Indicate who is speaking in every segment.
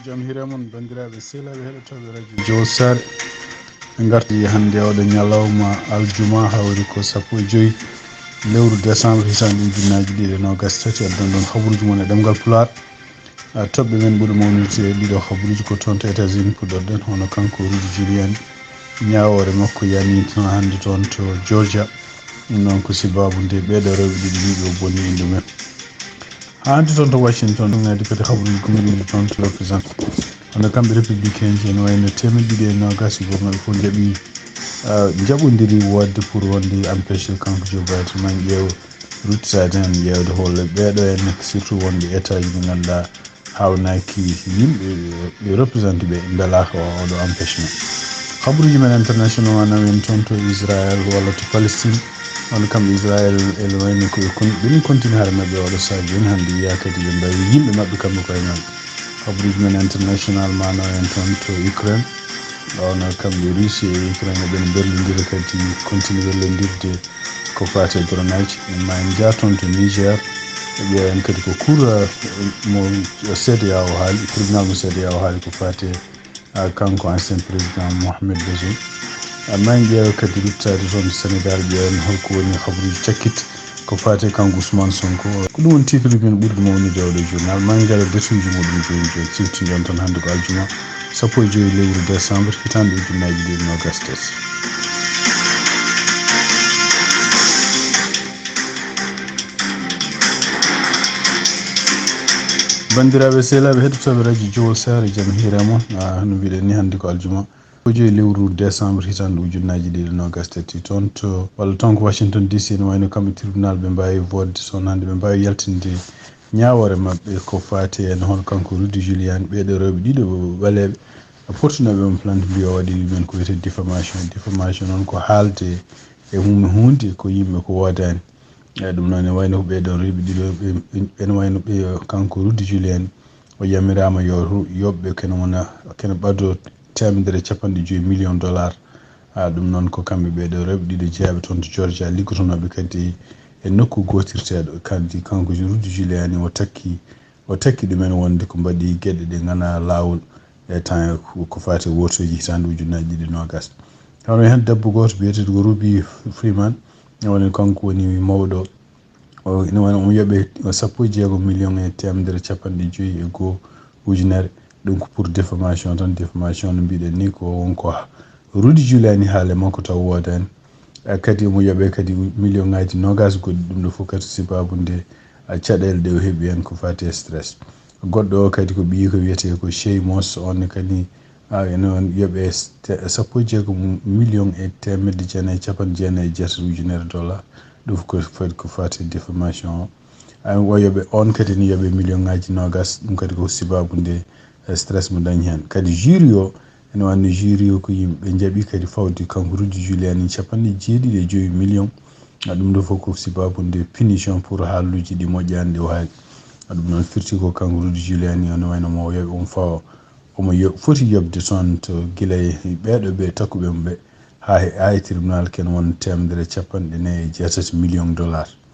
Speaker 1: jam hiramon bandiraɓe sehlaɓe heɗotoɓe radio jowsar ɓe garti hande oɗo ñalawma aljuma hawri ko 15 lewru décembre hitande ujunnaji ɗiɗi e nogas tati addon ɗon habaruji mon e ɗemgal Pulaar toɓɓe men ɓuuri mawnirde e ɗiɗo habaruji ko toon to États-Unis puɗɗorɗen hono kanko Rudy Giuliani ñawore makko yani tan hande toon to Georgia ɗum noon ko sibabu nde ɓeɗo rewɓe ɗiɗi wiɓe o bonni inde men hande toon to Washington ngadi kadi habaruji gomiriɗi toon to représente hono kamɓe républicain ji ene wayno temeɗɗe ɗiɗi e nogas gomaɓe fof jaaɓi jaɓodiri wodde pour wonde empêché kanko Joe Biden man ƴeew ruttitade hen ƴeewde holle ɓeɗo henne surtout wonde état ji ɗi ganduɗa hawnaki yimɓe ɓe représente ɓe beelaka oɗo empêchement habaruji men international manam en toon to Israël walla to Palestine hono kamɓe Israël ene wayno ɓeɗin continue haare mabɓe oɗo saaha joni hande wiya kadi ɓe mbawi yimɓe mabɓe kamɓe koye mabɓe habaruji men international mano en toon to Ukraine ono kamɓe Russie e Ukraine ɓen berlodira kadi continue berlodirde ko fate dronaji ma en jaa toon to Niger ɓe ƴeewen kadi ko cour mo CEDEAO haali tribunal mo CEDEAO haali ko fate kanko ancien président Mohamed Bazoum ma en ƴeewa kadi ruttade toon Sénégal ƴeewen holko woni habaruji cakkite ko fate kanko Ousmane Sonko ko ɗum woni titre men ɓurɗo mawnide oɗo journal ma en gara détuji muɗum joni joni ciftiɗon toon hande ko aljuma 15 lewru décembre hitande ujunnaji ɗiɗi nogas tati bandiraɓe sehlaɓe heɗotoɓe radio Jowol Sare jaam hiire moon no mbiɗen ni hande ko aljuma 15 lewru décembre hitande ujunnaji ɗiɗi nogas tati toon to walla toon ko Washington DC ne wayno kamɓe tribunal ɓe mbawi vodde toon hande ɓe mbawi yaltinde ñawore mabɓe ko fate en hono kanko Rudy Giuliani ɓeɗo rewɓe ɗiɗo ɓaleɓe portunoɓe mo plante mbi o waɗi men ko wiyete diffamation noon ko haalde e hunde ko yimɓe ko wodani ɗum noon ne wayno ko ɓeɗon rewɓe ɗiɗo ene wayno ɓe kanko Rudy Giuliani o yamirama yo yoɓɓe kene ɓaddo $150 million ɗum noon ko kamɓe ɓeɗo rewɓe ɗiɗo jeeyaɓe toon to Georgia liggotonoɓe kadi e nokku gotirteɗo kadi kanko Rudy Giuliani o takki ɗumen wonde ko mbaɗi gueɗe ɗe gana lawol e temps ko fate wotoji hitande ujunnaji ɗiɗi nogas hono hen debbo goto biyeteɗo ko Ruby Freeman woni kanko woni mawɗo ene wayno omo yooɓe 16 million e temedere capanɗe joyyi e goho ujunere ɗum ko pour diffamation tan diffamation no mbiɗen ni ko wonko Rudy Giuliani haale makko taw wodani kadi omo yooɓe kadi million ngaji nogas goɗɗi ɗum ɗo fof kadi sibabu nde caɗele ɗe o heeɓi hen ko fate stress goɗɗo o kadi ko ɓii ko wiyete ko Sheamus on kadi ene yooɓe 16 million e temedde jeenayyi capanɗe jeenayyi e jeetati ujunere dollar ɗum ko fate diffamation o yooɓe on kadi ne yooɓe million ngaji nogas ɗum kadi ko sibabu nde stress mo dañi hen kadi jury o ene wanno jury o ko yimɓe jaaɓi kadi fawde kanko Rudy Giuliani 75 million ɗum ɗo fof ko sibabu nde punition pour haaluji ɗi moƴƴani ɗi o haali ɗum noon firti ko kanko Rudy Giuliani ono wayno mo yooɓe on fawa omo foti yobde toon to guila ɓeɗo ɓe takkuɓe mo ɓe ha e tribunal ken won $150 million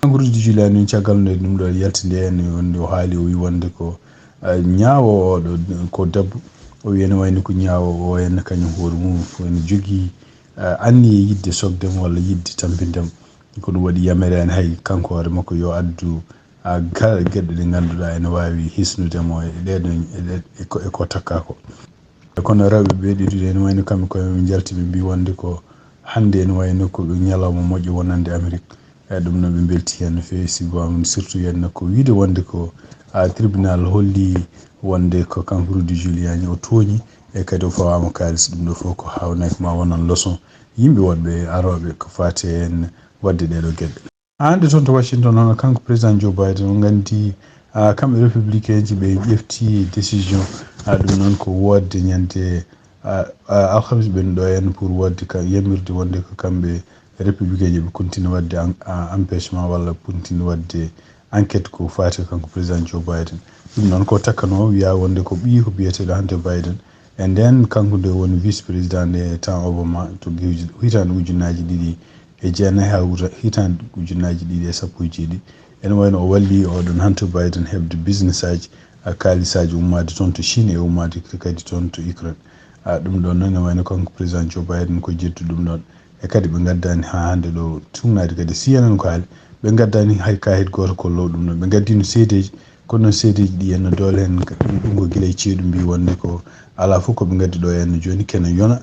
Speaker 1: kanko Rudy Giuliani caggal nde ɗum ɗo yaltinde hen wonde o haali o wi wonde ko ñaawo oɗo ko debbo o wi ene wayno ko ñaawo o henna kañum hoore mum ene jogui anni e yidde sogdemo walla yidde tampindemo ko ɗum waɗi yamirani hay kanko hoore makko yo addu kala gueɗe ɗe ganduɗa ene wawi hisnudemo e ɗeɗon e ko takka ko kono rewɓe ɓe ɗiɗi ene wayno kamɓe koye ɓe jalti ɓe mbi wonde ko hande ene wayno ko ñalawma moƴƴo wonande Amérique ɗum noon ɓe belti hen no fewi sibamu surtout henna ko wiide wonde ko tribunal holli wonde ko kanko Rudy Giuliani o tooñi e kadi o fawama kalis ɗum ɗo fof ko hawnaki ma wonan leçon yimɓe wonɓe aroɓe ko fate hen wadde ɗeɗo gueɗe hande toon to Washington hono kanko président Joe Biden o gandi kamɓe républicain ji ɓe ƴefti décision ɗum noon ko wodde ñande alhamis ɓen ɗo hen pour wadde yamirde wonde ko kamɓe républicain ji ɓe continue wadde empêchement walla continue wadde enquête ko fate kanko président Joe Biden ɗum noon ko takkano wiya wonde ko ɓii ko biyeteɗo Hunter Biden e nden kanko nde woni vice président nde temps Obama to hitande ujunnaji ɗiɗi e jeenayyi ha hitande ujunnaji ɗiɗi e sappo e jeeɗiɗi ene wayno o walli oɗon Hunter Biden heɓde business aji kalisaji ummade toon to Chine e ummade kadi toon to Ukraine ɗum ɗon noon ne wayno kanko président Joe Biden ko jettu ɗum ɗon e kadi ɓe gaddani ha hande ɗo tugnade kadi CNN ko haali ɓe gaddani hay kayit goto ko low ɗum ɗon ɓe gaddino seedeji kono noon seedeji ɗi henno doole hen ɗum ko guila e ceeɗu mbi wonde ko ala fof koɓe gaddi ɗo henno joni kene yona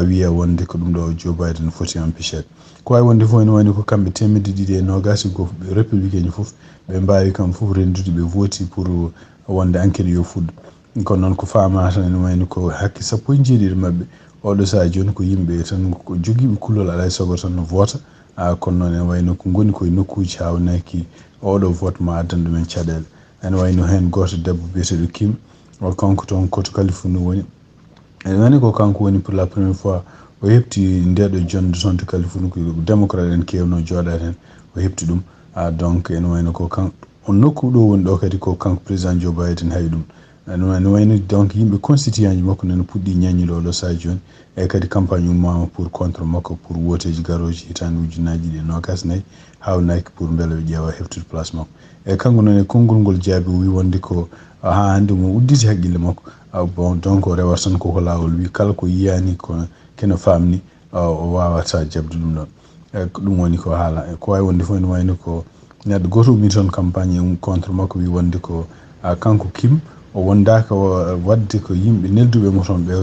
Speaker 1: wiya wonde ko ɗum ɗo Joe Biden foti empêchede ko wawi wonde fof ene wayno ko kamɓe 220 ko républicain fof ɓe mbawi kamɓe fof rendude ɓe voti pour wonde enquête yo fuɗɗo kono noon ko famata ene wayno ko hakke 17 mabɓe oɗo saaha joni ko yimɓe tan ko joguiɓe kullol alay saago tan no vota kono noon ene wayno ko goni koye nokkuji hawnaki oɗo vote ma addan ɗumen caɗele ene wayno hen goto debbo biyeteɗo Kim o kanko toon koto Californie woni ene wayno ko kanko woni pour la première fois o hepti ndeɗo jonde toon to Californie ko démocrate en kewno jooɗade hen o hepti ɗum donc ene wayno ko kanko on nokku ɗo woni ɗo kadi ko kanko président Joe Biden hayi ɗum ene wayno donc yimɓe constituant ji makko nene puɗɗi ñaññude oɗo saaha joni e kadi campagne ummama pour contre makko pour woteji garoji hitande 2024 hawnaki pour beele ɓe ƴeewa heftude place makko e kanko noon e konngol ngol jaabi o wi wonde ko ha hande mo udditi haqqille makko bon donc o rewata tan koko lawol wi kala ko yiyani ko kene famni o wawata jabde ɗum ɗon ko ɗum woni ko haala ko wawi wonde fof ene wayno ko neɗɗo goto ummi toon campagne contre makko wi wonde ko kanko Kim o wondaka wadde ko yimɓe nelduɓe mo toon ɓe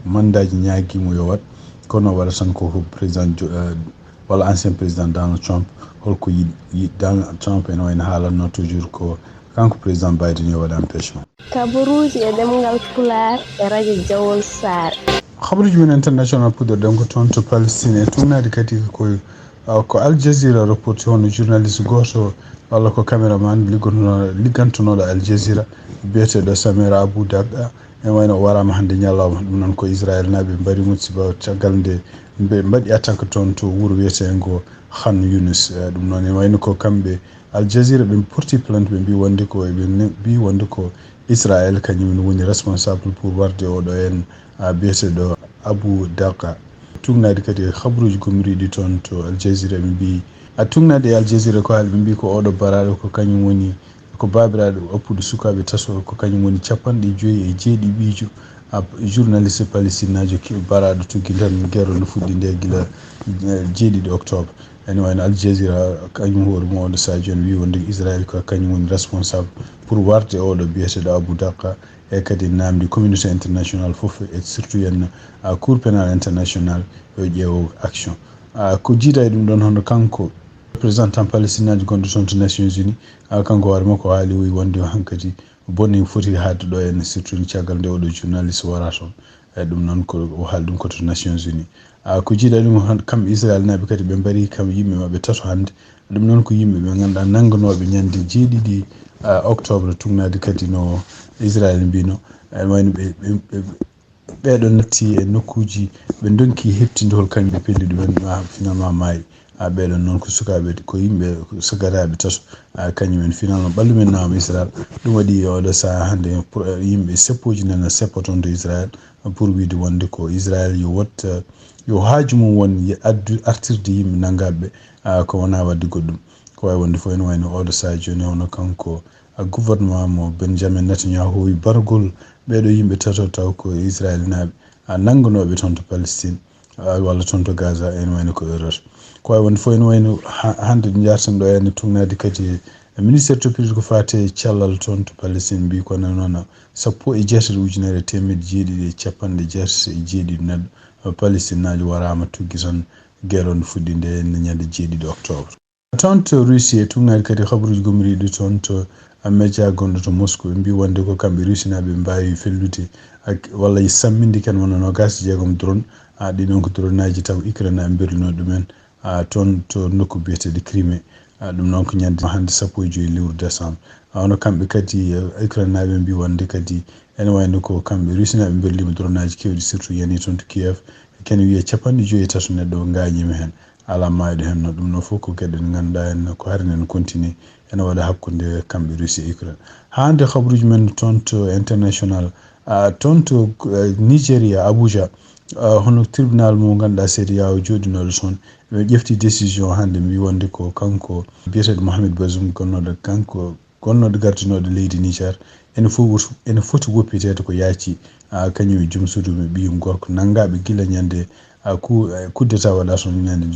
Speaker 1: mandaji ñaguimo yo wat kono waɗa tan ko président walla ancien président Donald Trump holko yiɗi Donald Trump ene wayno haalanno toujours ko kanko président Biden yo waɗa empêchement
Speaker 2: kabaruji e ɗemgal Pulaar e radio Jawol Sare
Speaker 1: habaruji men international puɗɗorɗen ko toon to Palestine e tunnade kadi ko Al Jazeera reporti hono journaliste goto walla ko caméraman liggantonoɗo Al Jazeera biyeteɗo Samira Abu Dabda en wayno o warama hande ñalawma ɗum noon ko Israel naɓe mbari musiba caggal nde ɓe mbaɗi attaque toon to wuuro wiyetego Khan Yunus ɗum noon en wayno ko kamɓe Al Jazeera ɓe porti plainte ɓe mbi wonde ko ɓe mbi wonde ko Israel kañum woni responsable pour warde oɗo en biyeteɗo Abu Dabda tugnade kadi habruji gomriɗi toon to Al Jazeera ɓe mbi tugnade e Al Jazeera ko haali ɓe mbi ko oɗo baraɗo ko kañum woni ko babiraɗo oppuɗo sukaɓe taso ko kañum woni 57 ɓiijo journaliste palestine najo baraɗo tugui tan guerre no fuɗɗi nde guila 7 octobre ene wayno Al Jazeera kañum hoore mum oɗo saaha joni wi wonde Israel ko kañum woni responsable pour warde oɗo biyeteɗo Abu Dabqa e kadi namdi communauté international foof e surtout henno cour pénal international yo ƴeewo action ko jiida e ɗum ɗon hono kanko représentant palestinaji gonɗo toon to Nations Unies kanko hoore makko haali wi wonde hankkadi bonni foti hadde ɗo en surtout caggal nde oɗo journaliste wara toon e ɗum noon ko o haali ɗum koto Nations Unies ko jiiɗa ɗum kamɓe Israel naɓe kadi ɓe mbari kam yimɓe mabɓe tato hande ɗum noon ko yimɓe ɓe ganduɗa nangganoɓe ñande 7 octobre tugnade kadi no Israel mbino wayno ɓeɗo natti e nokkuji ɓe donki heftidehol kañum ɓe pelli ɗumen finalement maayi ɓeɗon noon ko sukaɓe ko yimɓe sagataɓe tato kañumen finalement ɓallumen nawama Israel ɗum waɗi oɗo saaha hande yimɓe seppoji nana seppo toon to Israel pour wiide wonde ko Israel yo watta yo haaju mum won artirde yimɓe naggaɓe ko wona wadde goɗɗum ko wawi wonde fof ene wayno oɗo saaha joni hono kanko gouvernement mo Benjamin Netanyahu wi bargol ɓeɗo yimɓe tato taw ko Israel naɓe nangganoɓe toon to Palestine walla toon to Gaza ene wayno ko erreur ko wawi wonde fof ene wayno hande ɗo jartan ɗo ene tugnade kadi ministére toppitade ko fate cellal toon to Palestine mbi ko noon 17,797 neɗɗo Palestine naji warama tuggi toon guerre on fuɗɗi nde ñande 7 octobre toon to Russie e tugnade kadi habruji gomriɗi toon to média gonɗo to Moscou ɓe mbi wonde ko kamɓe Russie naɓe mbawi fellude walla samminde ken wona 26 drone ɗiɗon ko drone naji taw Ukraine naɓe berlino ɗumen toon to nokku biyeteɗo Crimée ɗum noon ko ñande hande 15 lewru décembre hono kamɓe kadi Ukraine naɓe mbi wonde kadi ene wayno ko kamɓe Russie naɓe berlima drone naji kewɗi surtout yani toon to Kiev kene wiye 53 neɗɗo gañima hen ala mayɗo hen no ɗum no fof ko gueɗe ɗe ganduɗa en ko harinen en continue ene waɗa hakkude kamɓe Russie e Ukraine hande habruji men toon to international toon to Nigéria Abuja hono tribunal mo ganduɗa CEDEAO joɗinoɗo toon ɓe ƴefti décision hande mbi wonde ko kanko biyeteɗo Mohamed Bazoum gonnoɗo kanko gonnoɗo gartinoɗo leydi Niger ene foti woppitede ko yaaci kañum e jumsudu ɓe ɓiyum gorko nangaɓe gila ñande coup d'état waɗa toon ñande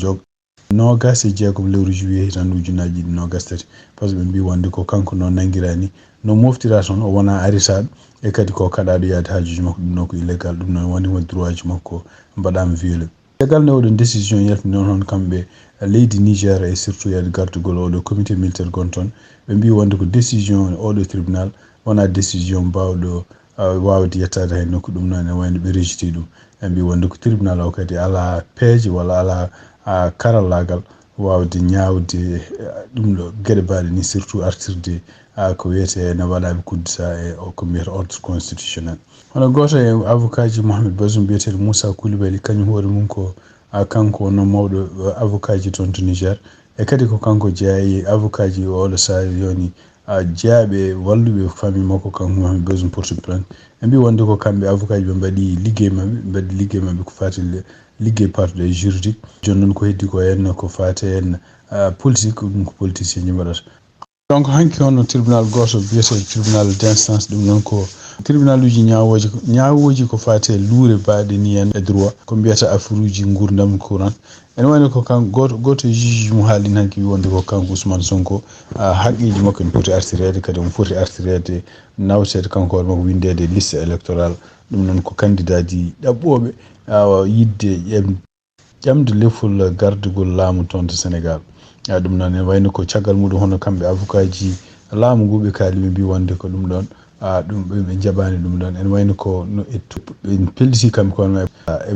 Speaker 1: nogas e jeegom lewru juillet hitan ujunnaji ɗiɗi nogas tati par ce que ɓe mbi wonde ko kanko no nanguirani no moftira toon o wona aritaɗo e kadi ko kaɗaɗo yaade hajuji makko ɗum noon ko illégal ɗum noon woni won droit ji makko mbaɗama violé tegal ne oɗon décision yalti noon hon kamɓe leydi Niger e surtout yaade gardugol oɗo comité militaire gon toon ɓe mbi wonde ko décision oɗo tribunal wona décision mbawɗo wawde yettade hay nokku ɗum noon e wayno ɓe rejeté ɗum ɓe mbi wonde ko tribunal o kadi ala peeje walla ala karallagal wawde ñawde ɗum ɗo gueɗe mbaɗe ni surtout artirde ko wiyete no waɗaɓe kuddata e ko mbiyata ordre constitutionnel hono goto e avocat ji Mohamed Bazoum biyeteɗo Moussa Coulibaly kañum hoore mum ko kanko wonno mawɗo avocat ji toon to Niger e kadi ko kanko jeeyi avocat ji oɗo saaha yoni jeeyaɓe walluɓe famille makko kanko Mohamed Bazoum porte plainte ɓe mbi wonde ko kamɓe avocat ji ɓe mbaɗi liggey mabɓe ɓe mbaɗi liggey mabɓe ko fati liggey parɗe juridique joni noon ko heddi ko henna ko fate hen politique ɗum ko politicien ji mbaɗata donc hanki hono tribunal goto biyete tribunal d' instance ɗum noon ko tribunal uji ñawoji ko fate luure mbaɗe ni hen e droit ko mbiyata affaire uji gurdam courant ene wayno ko kanko goto e juge mo haalin hanki wi wonde ko kanko Ousmane Sonko haqqiji makko ne poti artirede kadi omo foti artirede nawtede kanko hoore makko windede liste électoral ɗum noon ko candidat ji ɗaɓɓoɓe yidde ƴamde lefol gardugol laamu toon to Sénégal ɗum noon ene wayno ko caggal muɗum hono kamɓe avocat ji laamu ngu ɓe kaali ɓe mbi wonde ko ɗum ɗon ɗum ɓe jaɓani ɗum ɗon ene wayno ko ɓe pelliti kamɓe kono eɓe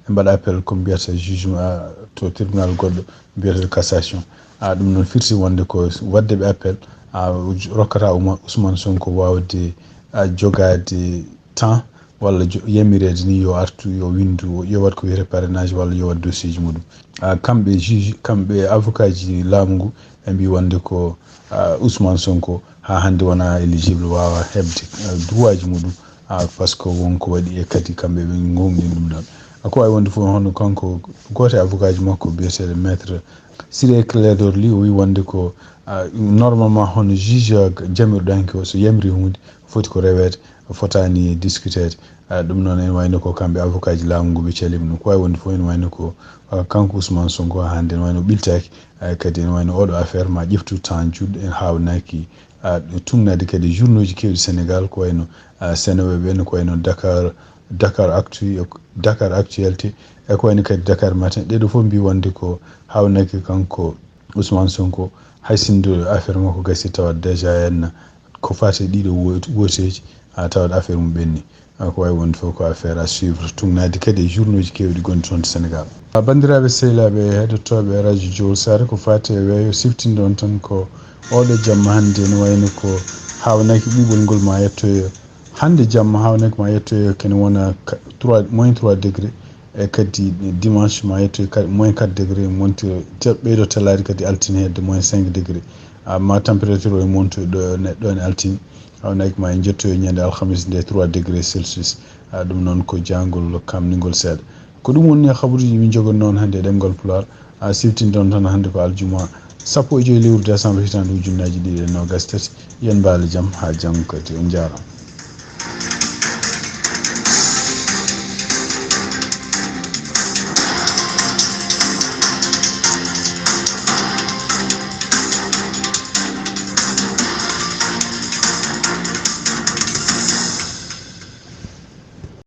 Speaker 1: mbaɗa appel ko mbiyata jugement to tribunal goɗɗo mbiyata cassation ɗum noon firti wonde ko wadde ɓe appel rokkata Ousmane Sonko wawde jogade temps walla yamirede ni yo artu yo windu yo wat ko wiyete parrainage walla yo wat dossier ji muɗum kamɓe avocat ji laamu ngu ɓe mbi wonde ko Ousmane Sonko ha hande wona éligible wawa hebde droit ji muɗum par ce que wonko waɗi e kadi kamɓe ɓe gomɗin ɗum ɗon ko wawi wonde fof hono kanko goto e avocat ji makko biyeteɗo maître Ciré Clédor Ly o wi wonde ko normalement hono juge jamiroɗo hanki o so yamiri hunde foti ko rewede fotani discutede ɗum noon ene wayno ko kamɓe avocat ji laamu ngu ɓe calima ɗum ko wawi wonde fof ene wayno ko kanko Ousmane Sonko hande ene wayno ɓiltaki kadi ene wayno oɗo affaire ma ƴeftu temps juɗɗo en hawnaki tumnade kadi journaux ji kewɗi Sénégal ko wayno Sénéweb en ko wayno Dakar Actualité e ko wayno kadi Dakar Matin ɗeɗo fof mbi wonde ko hawnaki kanko Ousmane Sonko hay sinno affaire makko gasi tawa déjà henna ko fate ɗiɗo woteji tawat affaire mum ɓenni ko wawi wonde fof ko affaire à suivre tumnade kadi e journaux ji kewɗi gonɗi toon to Sénégal bandiraɓe sehilaɓe heɗotoɓe radio Diol Sare ko fate weeyo siftinde on tan ko oɗo jamma hande ne wayno ko hawnaki ɓiɓol ngol ma yettoyo hande jamma hawnaki ma yettoyo kene wona -3 degré e kadi dimanche ma yettoyo -4 degré monti ɓeydo tellade kadi altine hedde -5 degré ma température o e montoyo ɗo ene altini hawnaki ma en jettoyo ñande alhamis nde 3 degré Celsius ɗum noon ko jangol kamnigol seeɗa ko ɗum woni habaruji min jogon noon hande e ɗemgal Pulaar siftinde on tan hande ko aljuma 15 lewru décembre hitande ujunnaji 2023 yen mbaali jaam ha janggo kadi on jarama.